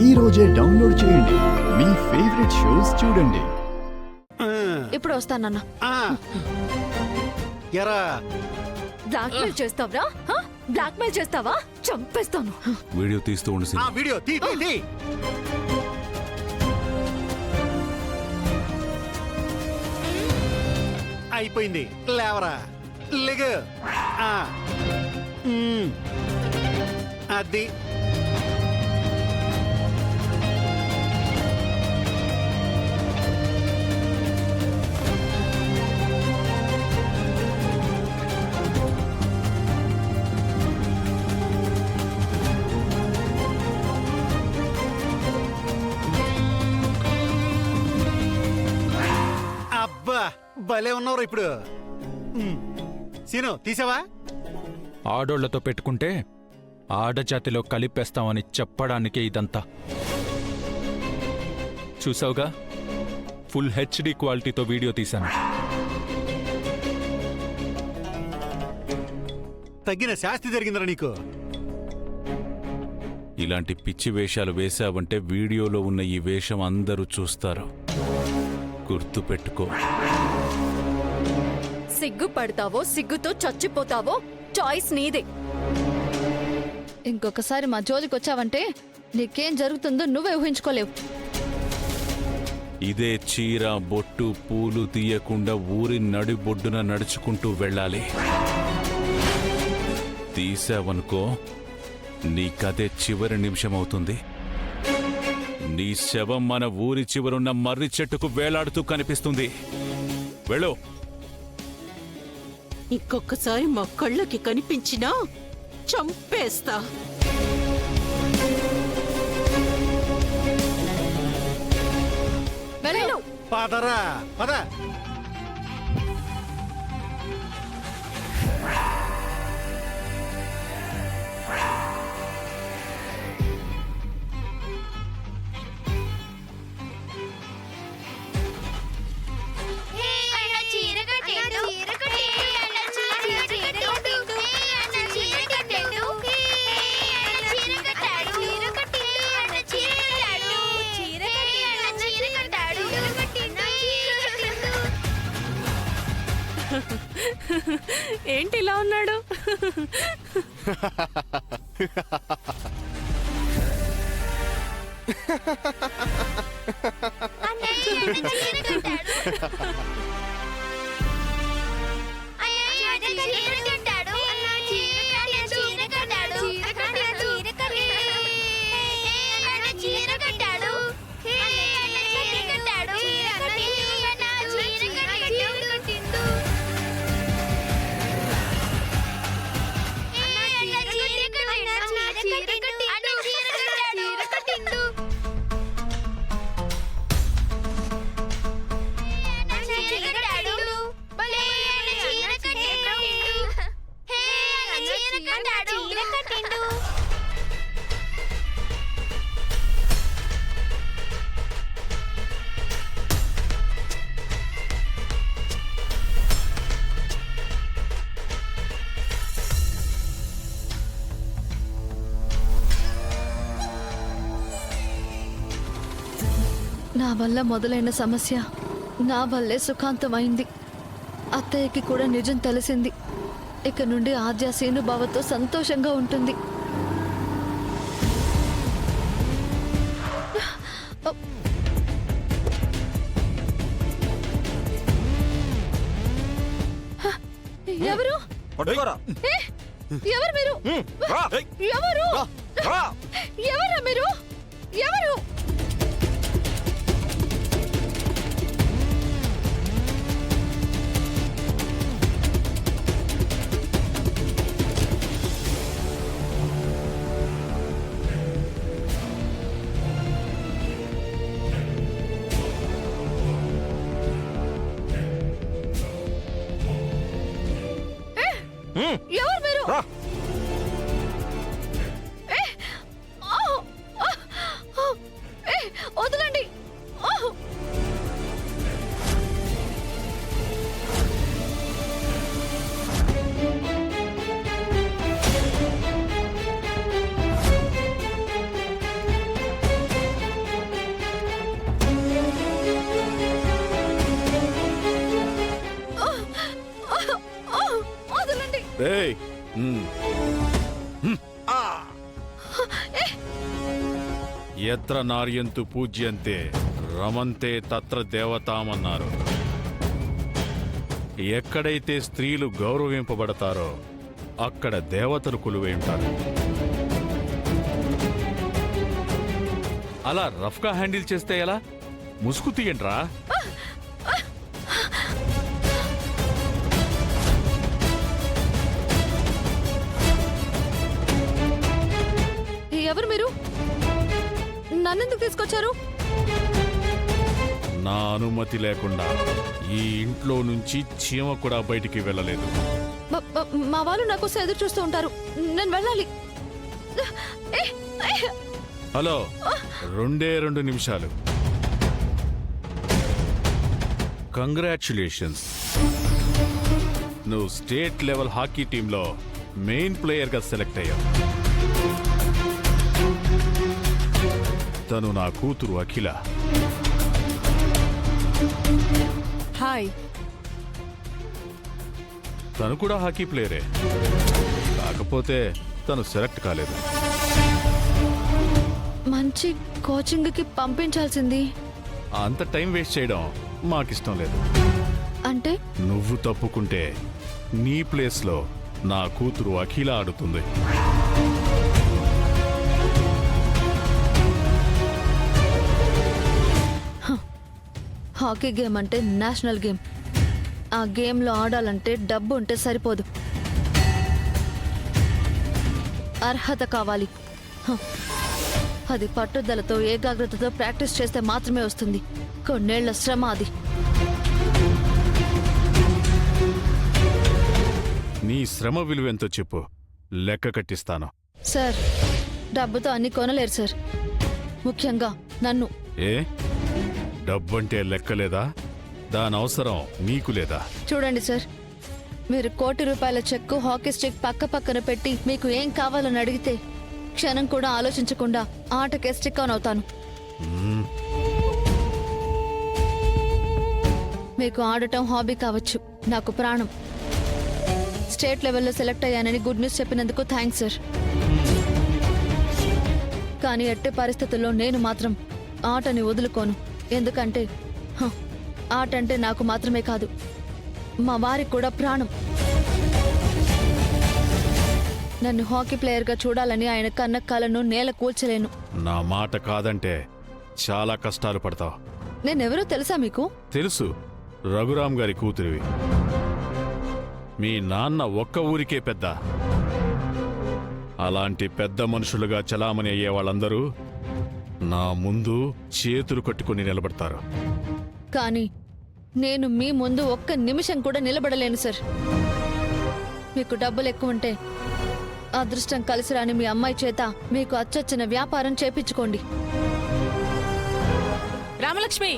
ఈ రోజే డౌన్లోడ్ చేయండి. మీ ఫేవరెట్ షోస్ చూడండి. ఇప్పుడు వస్తానన్నా. ఎరా బ్లాక్మెయిల్ చేస్తావరా? బ్లాక్మెయిల్ చేస్తావా? చంపేస్తాను. వీడియో తీస్తూ ఉండు సీను. వీడియో తీ తీ తీ. అయిపోయింది. లేవరా లెగు. అది అబ్బా భలే ఉన్నావు ఇప్పుడు. సీను తీసావా? ఆడోళ్లతో పెట్టుకుంటే ఆడజాతిలో కలిపేస్తామని చెప్పడానికే ఇదంతా. చూసావుగా, ఫుల్ హెచ్డి క్వాలిటీతో వీడియో తీశాను. తగ్గిన శాస్తి జరిగిందిరా నీకు. ఇలాంటి పిచ్చి వేషాలు వేశావంటే వీడియోలో ఉన్న ఈ వేషం అందరూ చూస్తారు. గుర్తుపెట్టుకో. సిగ్గుపడతావో సిగ్గుతో చచ్చిపోతావో చాయిస్ నీదే. ఇంకొకసారి మా జోలికి వచ్చావంటే నీకేం జరుగుతుందో నువ్వే ఊహించుకోలేవు. ఇదే చీర బొట్టు పూలు తీయకుండా ఊరి నడిబొడ్డున నడుచుకుంటూ వెళ్ళాలి. తీసావనుకో నీకదే చివరి నిమిషం అవుతుంది. నీ శవం మన ఊరి చివరున్న మర్రి చెట్టుకు వేలాడుతూ కనిపిస్తుంది. వెళ్ళు. ఇంకొకసారి మా కళ్ళకి కనిపించినా చంపేస్తా. వెళ్ళు. పదరా పద. ఏంటి ఇలా ఉన్నాడు? నా వల్ల మొదలైన సమస్య నా వల్లే సుఖాంతమైంది. అత్తయ్యకి కూడా నిజం తెలిసింది. ఇక నుండి ఆద్య సీనుబావతో సంతోషంగా ఉంటుంది. ఎవరు? ఎవరు మీరు? ఎవరు? ఎవరా మీరు? ఎవరు? ఎవరు మీరు? వదలండి. ఏయ్ ఎత్ర నార్యంతు పూజ్యంతే రమంతే తత్ర దేవతామన్నారు. ఎక్కడైతే స్త్రీలు గౌరవింపబడతారో అక్కడ దేవతలు కొలువై ఉంటారు. అలా రఫ్గా హ్యాండిల్ చేస్తే ఎలా? ముసుగు తీయండ్రా. ఎవరు మీరు? నన్నెందుకు తీసుకొచ్చారు? నా అనుమతి లేకుండా ఈ ఇంట్లో నుంచి చీమ కూడా బయటికి వెళ్ళలేదు. మా వాళ్ళు నా కోసం ఎదురు చూస్తూ ఉంటారు. నేను వెళ్ళాలి. హలో, 2 నిమిషాలు. కంగ్రాచ్యులేషన్స్, నువ్వు స్టేట్ లెవెల్ హాకీ టీంలో మెయిన్ ప్లేయర్గా సెలెక్ట్ అయ్యావు. తను నా కూతురు అఖిల. హాయ్. తను కూడా హాకీ ప్లేయరే, కాకపోతే తను సెలెక్ట్ కాలేదు. మంచి కోచింగ్కి పంపించాల్సింది. అంత టైం వేస్ట్ చేయడం మాకిష్టం లేదు. అంటే నువ్వు తప్పుకుంటే నీ ప్లేస్లో నా కూతురు అఖిల ఆడుతుంది. హాకీ గేమ్ అంటే నేషనల్ గేమ్. ఆ గేమ్లో ఆడాలంటే డబ్బు ఉంటే సరిపోదు, అర్హత కావాలి. అది పట్టుదలతో ఏకాగ్రతతో ప్రాక్టీస్ చేస్తే మాత్రమే వస్తుంది. కొన్నేళ్ల శ్రమ అది. నీ శ్రమ విలువెంతో చెప్పు, లెక్క కట్టిస్తాను. సార్, డబ్బుతో అన్ని కొనలేరు సార్, ముఖ్యంగా నన్ను. ఏ డబ్బంటే లెక్కలేదా? దాని అవసరం నీకు లేదా? చూడండి సార్, మీరు ₹1,00,00,000 చెక్కు హాకీ స్టిక్ పక్కన పెట్టి మీకు ఏం కావాలని అడిగితే క్షణం కూడా ఆలోచించకుండా ఆటకే స్టిక్ ఆన్ అవుతాను. మీకు ఆడటం హాబీ కావచ్చు, నాకు ప్రాణం. స్టేట్ లెవెల్లో సెలెక్ట్ అయ్యానని గుడ్ న్యూస్ చెప్పినందుకు థ్యాంక్స్ సార్. కానీ ఎట్టి పరిస్థితుల్లో నేను మాత్రం ఆటని వదులుకోను. ఎందుకంటే ఆట అంటే నాకు మాత్రమే కాదు, మా వారికి కూడా ప్రాణం. నన్ను హాకీ ప్లేయర్గా చూడాలని ఆయన కన్న కలను నేల కూల్చలేను. నా మాట కాదంటే చాలా కష్టాలు పడతావు. నేనెవరో తెలుసా మీకు? తెలుసు, రఘురాం గారి కూతురివి. మీ నాన్న ఒక్క ఊరికే పెద్ద. అలాంటి పెద్ద మనుషులుగా చలామణి అయ్యే వాళ్ళందరూ నా ముందు చేతులు కట్టుకుని నిలబడతారు. కానీ నేను మీ ముందు ఒక్క నిమిషం కూడా నిలబడలేను సార్. మీకు డబ్బులు ఎక్కువ ఉంటే అదృష్టం కలిసి రాని మీ అమ్మాయి చేత మీకు అచ్చొచ్చిన వ్యాపారం చేపించుకోండి. రామలక్ష్మి,